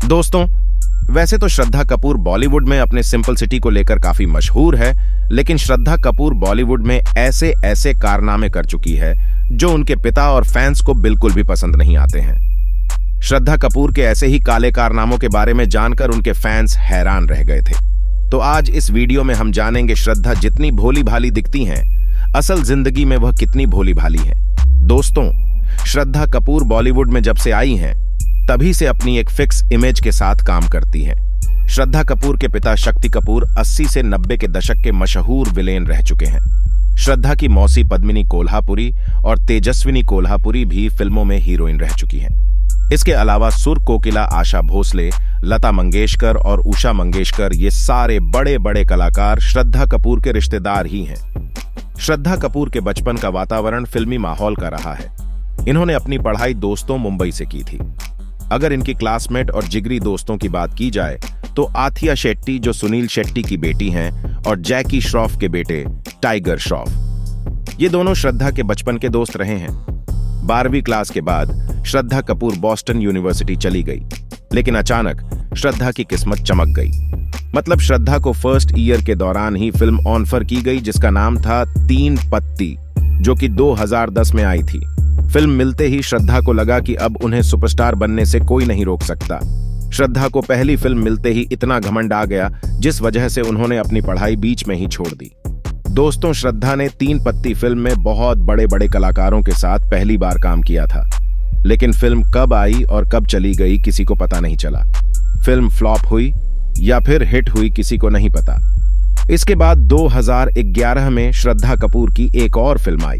दोस्तों, वैसे तो श्रद्धा कपूर बॉलीवुड में अपने सिंपलिसिटी को लेकर काफी मशहूर है, लेकिन श्रद्धा कपूर बॉलीवुड में ऐसे ऐसे कारनामे कर चुकी है जो उनके पिता और फैंस को बिल्कुल भी पसंद नहीं आते हैं। श्रद्धा कपूर के ऐसे ही काले कारनामों के बारे में जानकर उनके फैंस हैरान रह गए थे। तो आज इस वीडियो में हम जानेंगे श्रद्धा जितनी भोली भाली दिखती हैं, असल जिंदगी में वह कितनी भोली भाली हैं। दोस्तों, श्रद्धा कपूर बॉलीवुड में जब से आई हैं, तभी से अपनी एक फिक्स इमेज के साथ काम करती हैं। श्रद्धा कपूर के पिता शक्ति कपूर 80 से 90 के दशक के मशहूर विलेन रह चुके हैं। श्रद्धा की मौसी पद्मिनी कोल्हापुरी और तेजस्विनी कोल्हापुरी भी फिल्मों में हीरोइन रह चुकी हैं। इसके अलावा सुर कोकिला आशा भोसले, लता मंगेशकर और उषा मंगेशकर, ये सारे बड़े बड़े कलाकार श्रद्धा कपूर के रिश्तेदार ही हैं। श्रद्धा कपूर के बचपन का वातावरण फिल्मी माहौल का रहा है। इन्होंने अपनी पढ़ाई दोस्तों मुंबई से की थी। अगर इनकी क्लासमेट और जिगरी दोस्तों की बात की जाए तो आथिया शेट्टी, जो सुनील शेट्टी की बेटी हैं, और जैकी श्रॉफ के बेटे टाइगर श्रॉफ, ये दोनों श्रद्धा के बचपन के दोस्त रहे हैं। 12वीं क्लास के बाद श्रद्धा कपूर बॉस्टन यूनिवर्सिटी चली गई, लेकिन अचानक श्रद्धा की किस्मत चमक गई। मतलब श्रद्धा को फर्स्ट ईयर के दौरान ही फिल्म ऑफर की गई जिसका नाम था 3 पत्ती, जो कि 2010 में आई थी। फिल्म मिलते ही श्रद्धा को लगा कि अब उन्हें सुपरस्टार बनने से कोई नहीं रोक सकता। श्रद्धा को पहली फिल्म मिलते ही इतना घमंड आ गया, जिस वजह से उन्होंने अपनी पढ़ाई बीच में ही छोड़ दी। दोस्तों, श्रद्धा ने 3 पत्ती फिल्म में बहुत बड़े बड़े कलाकारों के साथ पहली बार काम किया था, लेकिन फिल्म कब आई और कब चली गई किसी को पता नहीं चला। फिल्म फ्लॉप हुई या फिर हिट हुई, किसी को नहीं पता। इसके बाद 2011 में श्रद्धा कपूर की एक और फिल्म आई।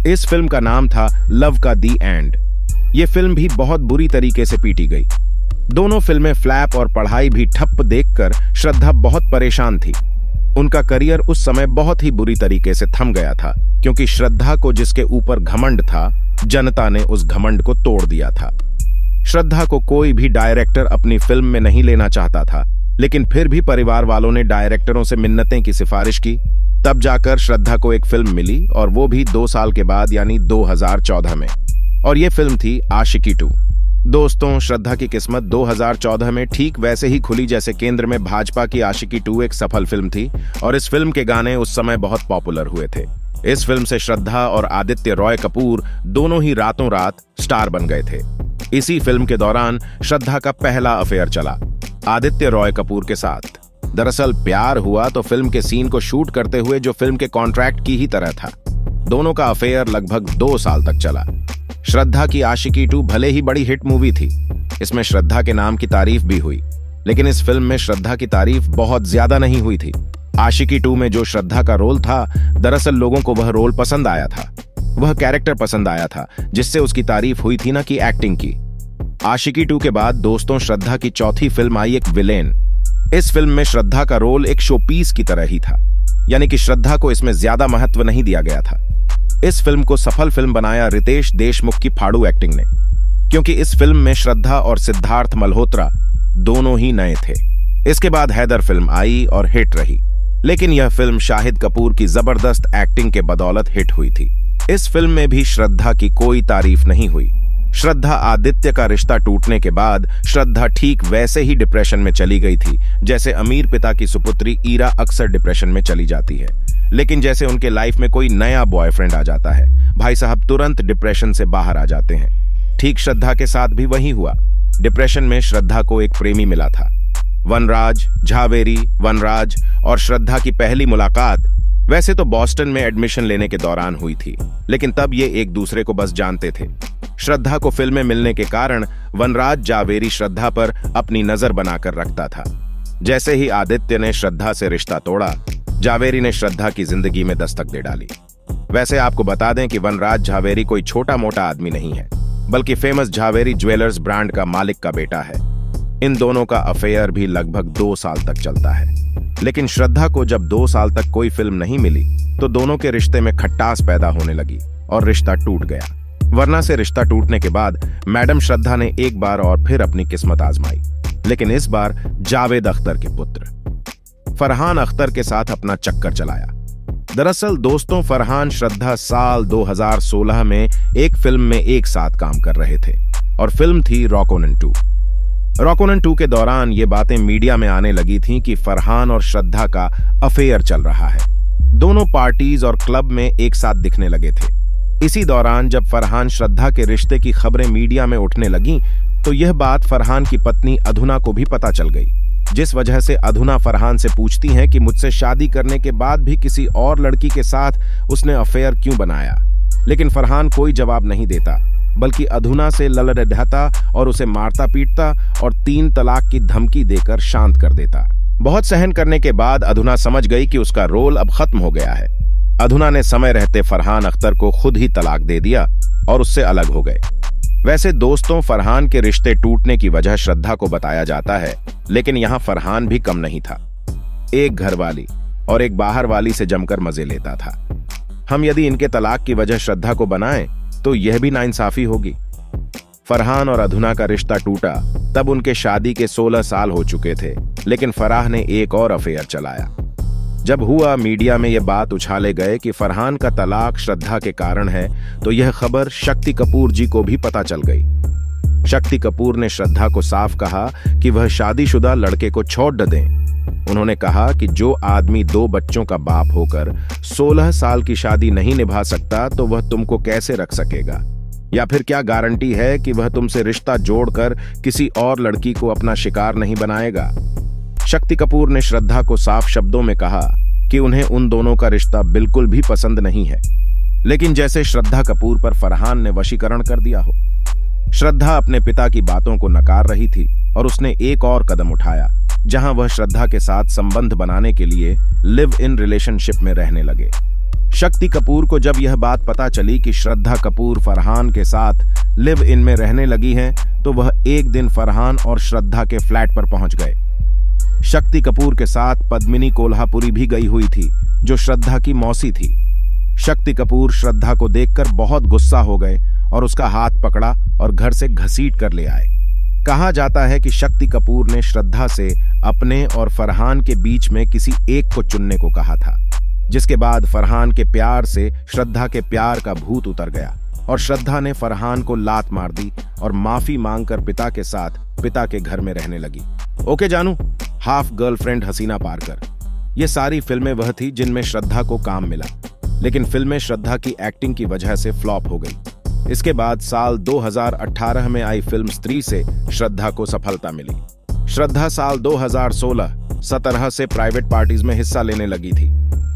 इस फिल्म का नाम था लव का दी एंड। ये फिल्म भी बहुत बुरी तरीके से पीटी गई। दोनों फिल्में फ्लैप और पढ़ाई भी ठप्प देखकर श्रद्धा बहुत परेशान थी। उनका करियर उस समय बहुत ही बुरी तरीके से थम गया था, क्योंकि श्रद्धा को जिसके ऊपर घमंड था, जनता ने उस घमंड को तोड़ दिया था। श्रद्धा को कोई भी डायरेक्टर अपनी फिल्म में नहीं लेना चाहता था, लेकिन फिर भी परिवार वालों ने डायरेक्टरों से मिन्नतें की सिफारिश की। तब जाकर श्रद्धा को एक फिल्म मिली, और वो भी 2 साल के बाद, यानी 2014 में, और ये फिल्म थी आशिकी 2। दोस्तों, श्रद्धा की किस्मत 2014 में ठीक वैसे ही खुली जैसे केंद्र में भाजपा की आशिकी 2 एक सफल फिल्म थी, और इस फिल्म के गाने उस समय बहुत पॉपुलर हुए थे। इस फिल्म से श्रद्धा और आदित्य रॉय कपूर दोनों ही रातों रात स्टार बन गए थे। इसी फिल्म के दौरान श्रद्धा का पहला अफेयर चला आदित्य रॉय कपूर के साथ। दरअसल प्यार हुआ तो फिल्म के सीन को शूट करते हुए, जो फिल्म के कॉन्ट्रैक्ट की ही तरह था। दोनों का अफेयर लगभग 2 साल तक चला। श्रद्धा की आशिकी 2 भले ही बड़ी हिट मूवी थी, इसमें श्रद्धा के नाम की तारीफ भी हुई, लेकिन इस फिल्म में श्रद्धा की तारीफ बहुत ज्यादा नहीं हुई थी। आशिकी 2 में जो श्रद्धा का रोल था, दरअसल लोगों को वह रोल पसंद आया था, वह कैरेक्टर पसंद आया था, जिससे उसकी तारीफ हुई थी, ना कि एक्टिंग की। आशिकी 2 के बाद दोस्तों श्रद्धा की चौथी फिल्म आई, एक विलेन। इस फिल्म में श्रद्धा का रोल एक शोपीस की तरह ही था, यानी कि श्रद्धा को इसमें ज्यादा महत्व नहीं दिया गया था। इस फिल्म को सफल फिल्म बनाया रितेश देशमुख की फाड़ू एक्टिंग ने, क्योंकि इस फिल्म में श्रद्धा और सिद्धार्थ मल्होत्रा दोनों ही नए थे। इसके बाद हैदर फिल्म आई और हिट रही, लेकिन यह फिल्म शाहिद कपूर की जबरदस्त एक्टिंग के बदौलत हिट हुई थी। इस फिल्म में भी श्रद्धा की कोई तारीफ नहीं हुई। श्रद्धा आदित्य का रिश्ता टूटने के बाद श्रद्धा ठीक वैसे ही डिप्रेशन में चली गई थी, जैसे अमीर पिता की सुपुत्री ईरा अक्सर डिप्रेशन में चली जाती है। लेकिन जैसे उनके लाइफ में कोई नया बॉयफ्रेंड आ जाता है, भाई साहब तुरंत डिप्रेशन से बाहर आ जाते हैं। ठीक श्रद्धा के साथ भी वही हुआ। डिप्रेशन में श्रद्धा को एक प्रेमी मिला था, वनराज झावेरी। वनराज और श्रद्धा की पहली मुलाकात वैसे तो बॉस्टन में एडमिशन लेने के दौरान हुई थी, लेकिन तब ये एक दूसरे को बस जानते थे। श्रद्धा को फिल्में मिलने के कारण वनराज जावेरी श्रद्धा पर अपनी नजर बनाकर रखता था। जैसे ही आदित्य ने श्रद्धा से रिश्ता तोड़ा, जावेरी ने श्रद्धा की जिंदगी में दस्तक दे डाली। वैसे आपको बता दें कि वनराज झावेरी कोई छोटा मोटा आदमी नहीं है, बल्कि फेमस झावेरी ज्वेलर्स ब्रांड का मालिक का बेटा है। इन दोनों का अफेयर भी लगभग 2 साल तक चलता है, लेकिन श्रद्धा को जब 2 साल तक कोई फिल्म नहीं मिली, तो दोनों के रिश्ते में खट्टास पैदा होने लगी और रिश्ता टूट गया। वरना से रिश्ता टूटने के बाद मैडम श्रद्धा ने एक बार और फिर अपनी किस्मत आजमाई, लेकिन इस बार जावेद अख्तर के पुत्र फरहान अख्तर के साथ अपना चक्कर चलाया। दरअसल दोस्तों, फरहान श्रद्धा साल 2016 में एक फिल्म में एक साथ काम कर रहे थे, और फिल्म थी रॉकोनन 2। रॉकोनन 2 के दौरान ये बातें मीडिया में आने लगी थीं कि फरहान और श्रद्धा का अफेयर चल रहा है। दोनों पार्टीज और क्लब में एक साथ दिखने लगे थे। इसी दौरान जब फरहान श्रद्धा के रिश्ते की खबरें मीडिया में उठने लगीं, तो यह बात फरहान की पत्नी अधुना को भी पता चल गई, जिस वजह से अधुना फरहान से पूछती हैं कि मुझसे शादी करने के बाद भी किसी और लड़की के साथ उसने अफेयर क्यों बनाया। लेकिन फरहान कोई जवाब नहीं देता, बल्कि अधुना से ललड़ता और उसे मारता पीटता और 3 तलाक की धमकी देकर शांत कर देता। बहुत सहन करने के बाद अधुना समझ गई कि उसका रोल अब खत्म हो गया है। अधुना ने समय रहते फरहान अख्तर को खुद ही तलाक दे दिया और उससे अलग हो गए। वैसे दोस्तों, फरहान के रिश्ते टूटने की वजह श्रद्धा को बताया जाता है, लेकिन यहाँ फरहान भी कम नहीं था। एक घरवाली और एक बाहर वाली से जमकर मजे लेता था। हम यदि इनके तलाक की वजह श्रद्धा को बनाएं, तो यह भी नाइंसाफी होगी। फरहान और अधुना का रिश्ता टूटा तब उनके शादी के 16 साल हो चुके थे, लेकिन फराह ने एक और अफेयर चलाया। जब हुआ मीडिया में यह बात उछाले गए कि फरहान का तलाक श्रद्धा के कारण है, तो यह खबर शक्ति कपूर जी को भी पता चल गई। शक्ति कपूर ने श्रद्धा को साफ कहा कि वह शादीशुदा लड़के को छोड़ दें। उन्होंने कहा कि जो आदमी 2 बच्चों का बाप होकर 16 साल की शादी नहीं निभा सकता, तो वह तुमको कैसे रख सकेगा, या फिर क्या गारंटी है कि वह तुमसे रिश्ता जोड़कर किसी और लड़की को अपना शिकार नहीं बनाएगा। शक्ति कपूर ने श्रद्धा को साफ शब्दों में कहा कि उन्हें उन दोनों का रिश्ता बिल्कुल भी पसंद नहीं है, लेकिन जैसे श्रद्धा कपूर पर फरहान ने वशीकरण कर दिया हो। श्रद्धा अपने पिता की बातों को नकार रही थी और उसने एक और कदम उठाया, जहां वह श्रद्धा के साथ संबंध बनाने के लिए लिव इन रिलेशनशिप में रहने लगे। शक्ति कपूर को जब यह बात पता चली कि श्रद्धा कपूर फरहान के साथ लिव इन में रहने लगी हैं, तो वह एक दिन फरहान और श्रद्धा के फ्लैट पर पहुंच गए। शक्ति कपूर के साथ पद्मिनी कोल्हापुरी भी गई हुई थी, जो श्रद्धा की मौसी थी। शक्ति कपूर श्रद्धा को देखकर बहुत गुस्सा हो गए और उसका हाथ पकड़ा और घर से घसीट कर ले आए। कहा जाता है कि शक्ति कपूर ने श्रद्धा से अपने और फरहान के बीच में किसी एक को चुनने को कहा था, जिसके बाद फरहान के प्यार से श्रद्धा के प्यार का भूत उतर गया और श्रद्धा ने फरहान को लात मार दी और माफी मांगकर पिता के साथ पिता के घर में रहने लगी। ओके जानू, हाफ गर्लफ्रेंड हसीना पारकर, ये सारी फिल्में वह थी जिनमें श्रद्धा को काम मिला, लेकिन फिल्में श्रद्धा की एक्टिंग की वजह से फ्लॉप हो गई। इसके बाद साल 2018 में आई फिल्म स्त्री से श्रद्धा को सफलता मिली। श्रद्धा साल 2016-17 से प्राइवेट पार्टीज में हिस्सा लेने लगी थी।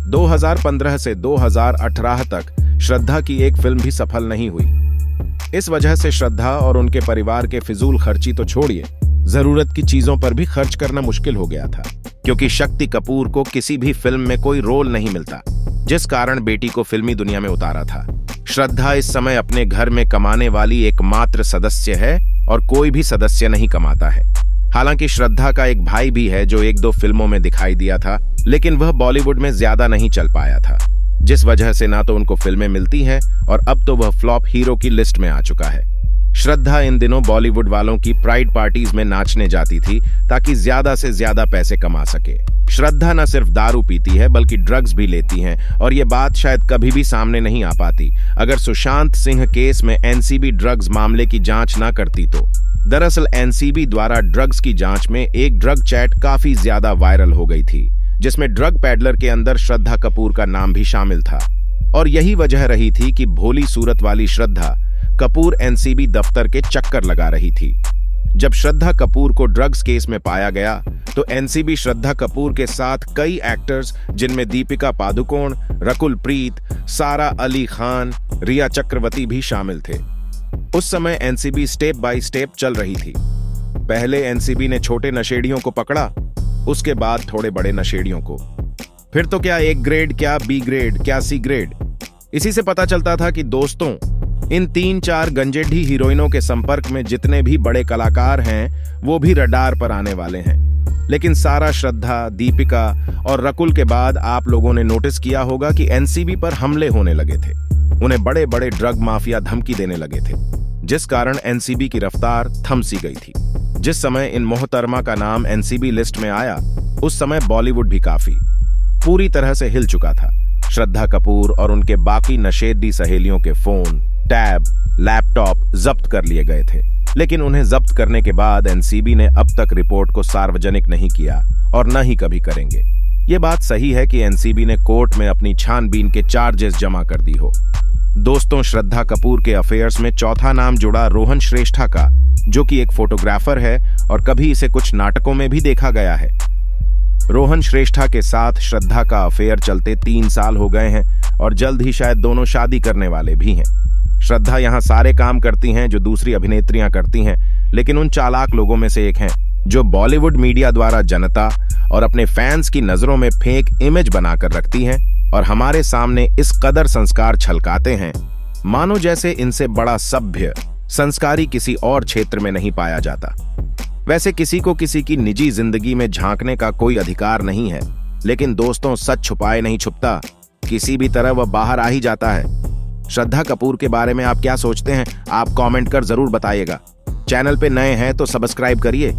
2015 से 2018 तक श्रद्धा की एक फिल्म भी सफल नहीं हुई। इस वजह से श्रद्धा और उनके परिवार के फिजूल खर्ची तो छोड़िए, जरूरत की चीजों पर भी खर्च करना मुश्किल हो गया था, क्योंकि शक्ति कपूर को किसी भी फिल्म में कोई रोल नहीं मिलता, जिस कारण बेटी को फिल्मी दुनिया में उतारा था। श्रद्धा इस समय अपने घर में कमाने वाली एकमात्र सदस्य है और कोई भी सदस्य नहीं कमाता है। हालांकि श्रद्धा का एक भाई भी है जो 1-2 फिल्मों में दिखाई दिया था, लेकिन वह बॉलीवुड में ज्यादा नहीं चल पाया था, जिस वजह से ना तो उनको फिल्में मिलती हैं और अब तो वह फ्लॉप हीरो की लिस्ट में आ चुका है। श्रद्धा इन दिनों बॉलीवुड वालों की प्राइड पार्टीज में नाचने जाती थी ताकि ज्यादा से ज्यादा पैसे कमा सके। श्रद्धा न सिर्फ दारू पीती है बल्कि ड्रग्स भी लेती हैं और ये बात शायद कभी भी सामने नहीं आ पाती अगर सुशांत सिंह केस में एनसीबी ड्रग्स मामले की जांच न करती तो। दरअसल एनसीबी द्वारा ड्रग्स की जांच में एक ड्रग चैट काफी ज्यादा वायरल हो गई थी, जिसमें ड्रग पैडलर के अंदर श्रद्धा कपूर का नाम भी शामिल था। और यही वजह रही थी कि भोली सूरत वाली श्रद्धा कपूर एनसीबी दफ्तर के चक्कर लगा रही थी। जब श्रद्धा कपूर को ड्रग्स केस में पाया गया तो एनसीबी श्रद्धा कपूर के साथ कई एक्टर्स, जिनमें दीपिका पादुकोण, रकुल प्रीत, सारा अली खान, रिया चक्रवर्ती भी शामिल थे। उस समय एनसीबी स्टेप बाय स्टेप चल रही थी। पहले एनसीबी ने छोटे नशेड़ियों को पकड़ा, उसके बाद थोड़े बड़े नशेड़ियों को, फिर तो क्या A ग्रेड, क्या B ग्रेड, क्या C ग्रेड। इसी से पता चलता था कि दोस्तों, इन 3-4 गंजेढ़ी हीरोइनों के संपर्क में जितने भी बड़े कलाकार हैं वो भी रडार पर आने वाले हैं। लेकिन सारा, श्रद्धा, दीपिका और रकुल के बाद आप लोगों ने नोटिस किया होगा कि एनसीबी पर हमले होने लगे थे। उन्हें बड़े बड़े ड्रग माफिया धमकी देने लगे थे, जिस कारण एनसीबी की रफ्तार थम सी गई थी। जिस समय इन मोहतरमा का नाम एनसीबी लिस्ट में आया, उस समय बॉलीवुड भी काफी पूरी तरह से हिल चुका था। श्रद्धा कपूर और उनके बाकी नशेदी सहेलियों के फोन, टैब, लैपटॉप जब्त कर लिए गए थे, लेकिन उन्हें जब्त करने के बाद एनसीबी ने अब तक रिपोर्ट को सार्वजनिक नहीं किया और न ही कभी करेंगे। ये बात सही है कि एनसीबी ने कोर्ट में अपनी छानबीन के चार्जेस जमा कर दी हो। दोस्तों, श्रद्धा कपूर के अफेयर्स में चौथा नाम जुड़ा रोहन श्रेष्ठा का, जो कि एक फोटोग्राफर है और कभी इसे कुछ नाटकों में भी देखा गया है। रोहन श्रेष्ठा के साथ श्रद्धा का अफेयर चलते 3 साल हो गए हैं और जल्द ही शायद दोनों शादी करने वाले भी हैं। श्रद्धा यहाँ सारे काम करती हैं जो दूसरी अभिनेत्रियां करती हैं, लेकिन उन चालाक लोगों में से एक हैं जो बॉलीवुड मीडिया द्वारा जनता और अपने फैंस की नजरों में फेक इमेज बनाकर रखती हैं और हमारे सामने इस कदर संस्कार छलकाते हैं मानो जैसे इनसे बड़ा सभ्य संस्कारी किसी और क्षेत्र में नहीं पाया जाता। वैसे किसी को किसी की निजी जिंदगी में झांकने का कोई अधिकार नहीं है, लेकिन दोस्तों, सच छुपाए नहीं छुपता, किसी भी तरह वह बाहर आ ही जाता है। श्रद्धा कपूर के बारे में आप क्या सोचते हैं? आप कमेंट कर जरूर बताइएगा। चैनल पे नए हैं तो सब्सक्राइब करिए।